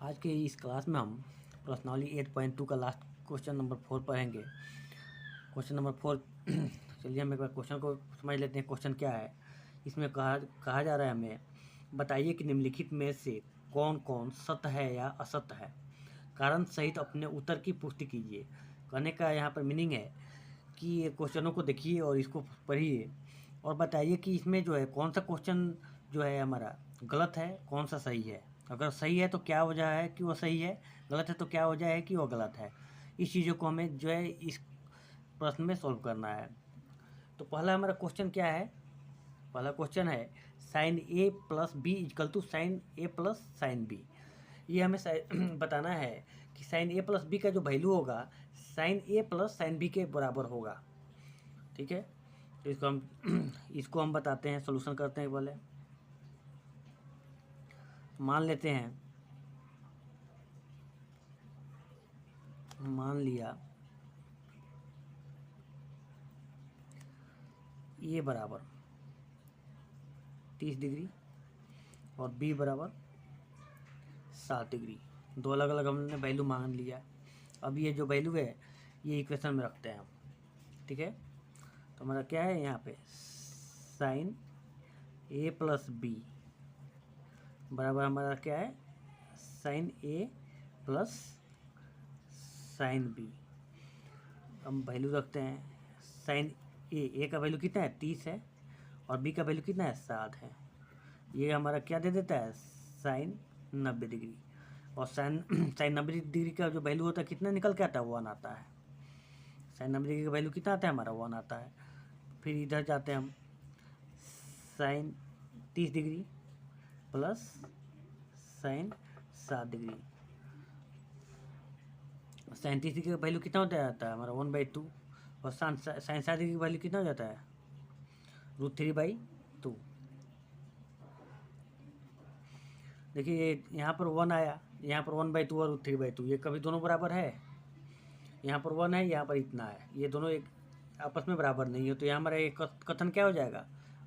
आज के इस क्लास में हम प्रश्नावली 8.2 का लास्ट क्वेश्चन नंबर 4 पढ़ेंगे। क्वेश्चन नंबर 4 चलिए हम एक बार क्वेश्चन को समझ लेते हैं। क्वेश्चन क्या है, इसमें कहा जा रहा है हमें बताइए कि निम्नलिखित में से कौन कौन सत्य है या असत्य है, कारण सहित अपने उत्तर की पुष्टि कीजिए। कहने का यहाँ पर मीनिंग है कि ये क्वेश्चनों को देखिए और इसको पढ़िए और बताइए कि इसमें जो है कौन सा क्वेश्चन जो है हमारा गलत है, कौन सा सही है। अगर सही है तो क्या वजह है कि वो सही है, गलत है तो क्या वजह है कि वो गलत है। इस चीज़ों को हमें जो है इस प्रश्न में सॉल्व करना है। तो पहला हमारा क्वेश्चन क्या है, पहला क्वेश्चन है sine A plus B equal to sine A plus sine B. ये हमें बताना है कि साइन ए प्लस बी का जो वैल्यू होगा sign A plus sine B के बराबर होगा। ठीक है, तो इसको हम बताते हैं, सोल्यूशन करते हैं। पहले मान लेते हैं, मान लिया ए बराबर 30 डिग्री और बी बराबर 7 डिग्री। दो अलग अलग हमने वैल्यू मान लिया। अब ये जो वैल्यू है ये इक्वेशन में रखते हैं हम। ठीक है, तो हमारा क्या है यहाँ पे साइन ए प्लस बी बराबर हमारा क्या है sine A plus sine B. हम वैल्यू रखते हैं, साइन ए का वैल्यू कितना है 30 है और बी का वैल्यू कितना है 7 है। ये हमारा क्या दे देता है साइन 90 डिग्री। और साइन 90 डिग्री का जो वैल्यू होता है कितना निकल के आता है 1 आता है। साइन 90 डिग्री का वैल्यू कितना आता है हमारा 1 आता है। फिर इधर जाते हैं हम, sine 30 degree plus sine 7 degree. Sine 30 degree का वैल्यू कितना होता है हमारा 1/2 और साइन 7 डिग्री का वैल्यू कितना हो जाता है √3/2। देखिए यहाँ पर 1 आया, यहाँ पर 1/2 और √3/2, ये कभी दोनों बराबर है। यहाँ पर 1 है, यहाँ पर इतना है, ये दोनों एक आपस में बराबर नहीं है। तो यहाँ हमारा एक कथन क्या हो जाएगा,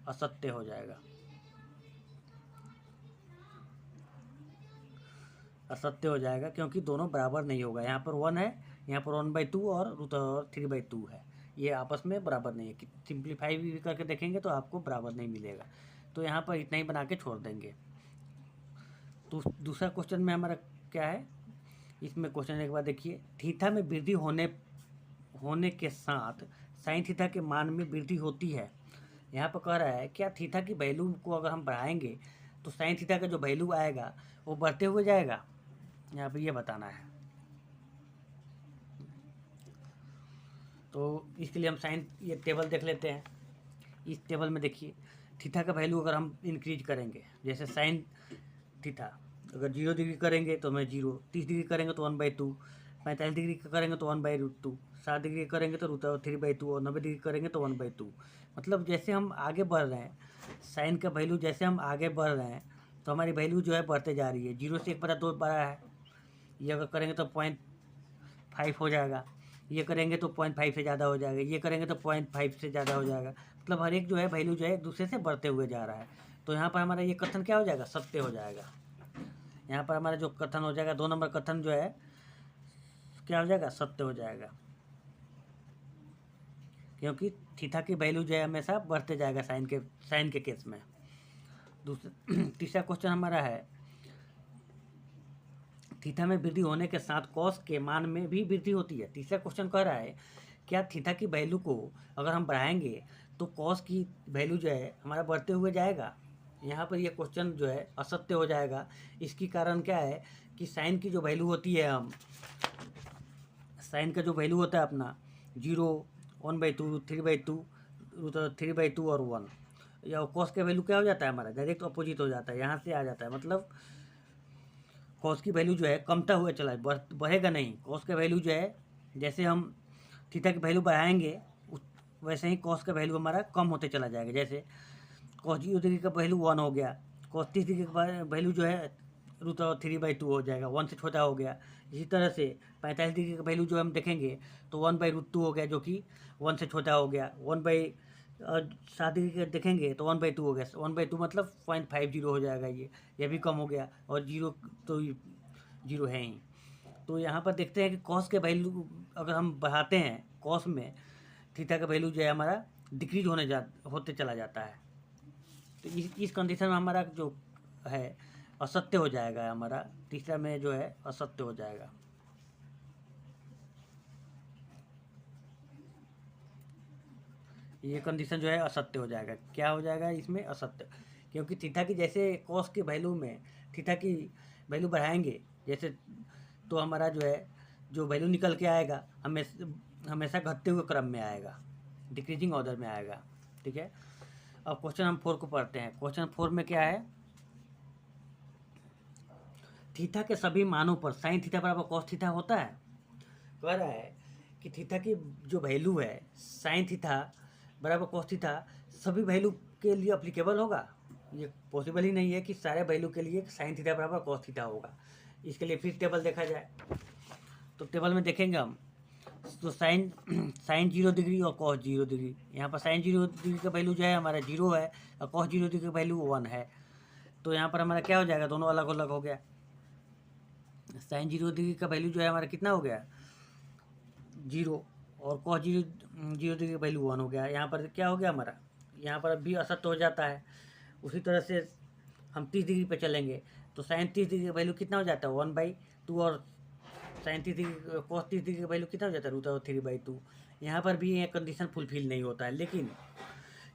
असत्य हो जाएगा, असत्य हो जाएगा क्योंकि दोनों बराबर नहीं होगा। यहाँ पर 1 है, यहाँ पर 1/2 और √3/2 है, ये आपस में बराबर नहीं है। कि सिंप्लीफाई भी करके देखेंगे तो आपको बराबर नहीं मिलेगा। तो यहाँ पर इतना ही बना के छोड़ देंगे। तो दूसरा क्वेश्चन में हमारा क्या है, इसमें क्वेश्चन एक बार देखिए, थीटा में वृद्धि होने के साथ साइन थीटा के मान में वृद्धि होती है। यहाँ पर कह रहा है क्या थीटा की वैल्यू को अगर हम बढ़ाएंगे तो साइन थीटा का जो वैल्यू आएगा वो बढ़ते हुए जाएगा, यहाँ पर ये बताना है। तो इसके लिए हम साइन ये टेबल देख लेते हैं। इस टेबल में देखिए थीटा का वैल्यू अगर हम इंक्रीज करेंगे, जैसे साइन थीटा अगर 0 डिग्री करेंगे तो हमें 0, 30 डिग्री करेंगे तो 1/2, 45 डिग्री करेंगे तो 1/√2, 7 डिग्री करेंगे तो √3/2 और 90 डिग्री करेंगे तो 1/2। मतलब जैसे हम आगे बढ़ रहे हैं, साइन का वैल्यू जैसे हम आगे बढ़ रहे हैं तो हमारी वैल्यू जो है बढ़ते जा रही है। 0 से 1/2 बड़ा है, ये अगर करेंगे तो 0.5 हो जाएगा, ये करेंगे तो 0.5 से ज़्यादा हो जाएगा, ये करेंगे तो 0.5 से ज़्यादा हो जाएगा। मतलब हर एक जो है वैल्यू जो है एक दूसरे से बढ़ते हुए जा रहा है। तो यहाँ पर हमारा ये कथन क्या हो जाएगा, सत्य हो जाएगा। यहाँ पर हमारा जो कथन हो जाएगा 2 नंबर कथन जो है क्या हो जाएगा, सत्य हो जाएगा, क्योंकि थीटा की वैल्यू जो है हमेशा बढ़ते जाएगा साइन के केस में। तीसरा क्वेश्चन हमारा है थीटा में वृद्धि होने के साथ कॉस के मान में भी वृद्धि होती है। तीसरा क्वेश्चन कह रहा है क्या थीटा की वैल्यू को अगर हम बढ़ाएंगे तो कॉस की वैल्यू जो है हमारा बढ़ते हुए जाएगा। यहाँ पर यह क्वेश्चन जो है असत्य हो जाएगा। इसकी कारण क्या है कि साइन की जो वैल्यू होती है, हम साइन का जो वैल्यू होता है अपना 0, 1/2, 3/2 और 1, या कॉस का वैल्यू क्या हो जाता है हमारा डायरेक्ट अपोजिट हो जाता है, यहाँ से आ जाता है। मतलब कॉस की वैल्यू जो है कमता हुआ चला बढ़ेगा नहीं। कॉस का वैल्यू जो है जैसे हम थीटा की वैल्यू बढ़ाएंगे वैसे ही कॉस का वैल्यू हमारा कम होते चला जाएगा। जैसे कॉस 0 डिग्री का वैल्यू 1 हो गया, कॉस 30 डिग्री का वैल्यू जो है √3/2 हो जाएगा, 1 से छोटा हो गया। इसी तरह से 45 डिग्री का वैल्यू जो हम देखेंगे तो 1/√2 हो गया, जो कि 1 से छोटा हो गया। 7 डिग्री का देखेंगे तो 1/2 हो गया, 1/2 मतलब 0.50 हो जाएगा, ये भी कम हो गया। और 0 तो जीरो है ही। तो यहाँ पर देखते हैं कि कॉस के वैल्यू अगर हम बढ़ाते हैं कॉस में, थीटा का वैल्यू जो है हमारा डिक्रीज होते चला जाता है। तो इस कंडीशन में हमारा जो है असत्य हो जाएगा, हमारा तीसरा में जो है असत्य हो जाएगा। ये कंडीशन जो है असत्य हो जाएगा। क्या हो जाएगा इसमें? असत्य, क्योंकि थीटा की जैसे कॉस के वैल्यू में थीटा की वैल्यू बढ़ाएंगे जैसे, तो हमारा जो है जो वैल्यू निकल के आएगा हमेशा घटते हुए क्रम में आएगा, डिक्रीजिंग ऑर्डर में आएगा। ठीक है, अब क्वेश्चन हम 4 को पढ़ते हैं। क्वेश्चन 4 में क्या है? थीटा के सभी मानों पर साइन थीटा बराबर कॉस थीटा होता है। कह रहा है कि थीटा की जो वैल्यू है साइन थीटा बराबर कॉस थीटा सभी वैल्यू के लिए अप्लीकेबल होगा। ये पॉसिबल ही नहीं है कि सारे वैल्यू के लिए साइन थीटा बराबर कॉस थीटा होगा। इसके लिए फिर टेबल देखा जाए, तो टेबल में देखेंगे हम तो साइन 0 डिग्री और कॉस 0 डिग्री। यहाँ पर साइन 0 डिग्री का वैल्यू जो है हमारा 0 है और कॉस 0 डिग्री का वैल्यू 1 है। तो यहाँ पर हमारा क्या हो जाएगा? दोनों अलग अलग हो गया। साइन 0 डिग्री का वैल्यू जो है हमारा कितना हो गया? 0, और कॉस 0 डिग्री का वैल्यू 1 हो गया। यहाँ पर क्या हो गया हमारा? यहाँ पर भी असत्य हो जाता है। उसी तरह से हम 30 डिग्री पे चलेंगे तो साइन 30 डिग्री का वैल्यू कितना हो जाता है? 1/2, और साइन 30 डिग्री कॉस 30 डिग्री का वैल्यू कितना हो जाता है? √3/2। यहाँ पर भी ये कंडीशन फुलफिल नहीं होता है, लेकिन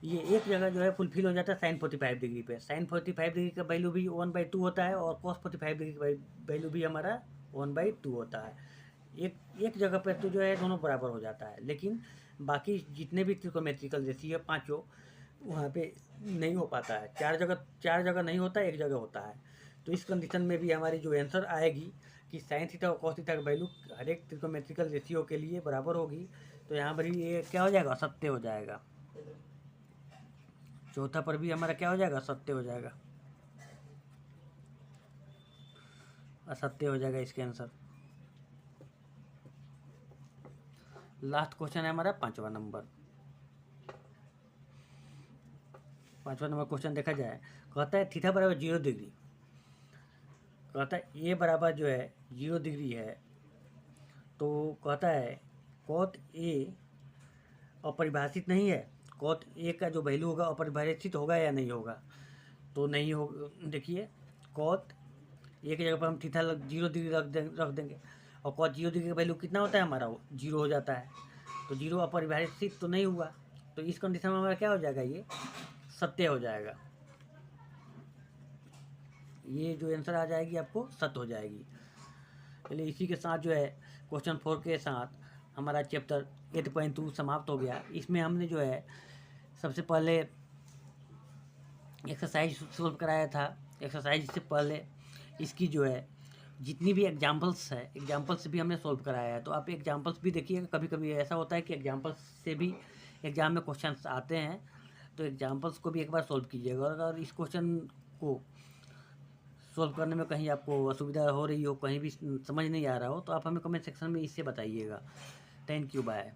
ये एक जगह जो है फुलफिल हो जाता है साइन 45 डिग्री पे। साइन 45 डिग्री का वैल्यू भी 1/2 होता है और कॉस 45 डिग्री का वैल्यू भी हमारा 1/2 होता है। एक जगह पर तो जो है दोनों बराबर हो जाता है, लेकिन बाकी जितने भी त्रिकोणमितिकल रेशियो है पाँचों, वहाँ पे नहीं हो पाता है। चार जगह नहीं होता है, एक जगह होता है। तो इस कंडीशन में भी हमारी जो आंसर आएगी कि साइन थीटा और कॉस थीटा का वैल्यू हर एक त्रिकोणमितिकल रेशियो के लिए बराबर होगी। तो यहाँ पर ये क्या हो जाएगा? असत्य हो जाएगा। चौथा पर भी हमारा क्या हो जाएगा? असत्य हो जाएगा। असत्य हो जाएगा इसके आंसर। लास्ट क्वेश्चन है हमारा 5वां नंबर। 5वां नंबर क्वेश्चन देखा जाए, कहता है थीटा बराबर 0 डिग्री। कहता है ए बराबर जो है 0 डिग्री है, तो कहता है कॉट ए अपरिभाषित नहीं है। कॉट ए का जो वैल्यू होगा अपरिभाषित होगा या नहीं होगा? तो नहीं हो। देखिए कॉट ए की जगह पर हम थीटा 0 डिग्री रख देंगे, और कॉट 0 डिग्री का वैल्यू कितना होता है हमारा? 0 हो जाता है। तो 0 अपरिभाषित तो नहीं हुआ, तो इस कंडीशन में हमारा क्या हो जाएगा? ये सत्य हो जाएगा। ये जो आंसर आ जाएगी आपको सत्य हो जाएगी। चलिए इसी के साथ जो है क्वेश्चन 4 के साथ हमारा चैप्टर 8.2 समाप्त हो गया। इसमें हमने जो है सबसे पहले एक्सरसाइज सोल्व कराया था। एक्सरसाइज से पहले इसकी जो है जितनी भी एग्जाम्पल्स है, एग्जाम्पल्स भी हमने सोल्व कराया है। तो आप एग्जाम्पल्स भी देखिएगा। कभी कभी ऐसा होता है कि एग्जाम्पल्स से भी एग्जाम में क्वेश्चंस आते हैं, तो एग्जाम्पल्स को भी एक बार सोल्व कीजिएगा। और अगर इस क्वेश्चन को सोल्व करने में कहीं आपको असुविधा हो रही हो, कहीं भी समझ नहीं आ रहा हो, तो आप हमें कमेंट सेक्शन में इससे बताइएगा। Thank you, bye.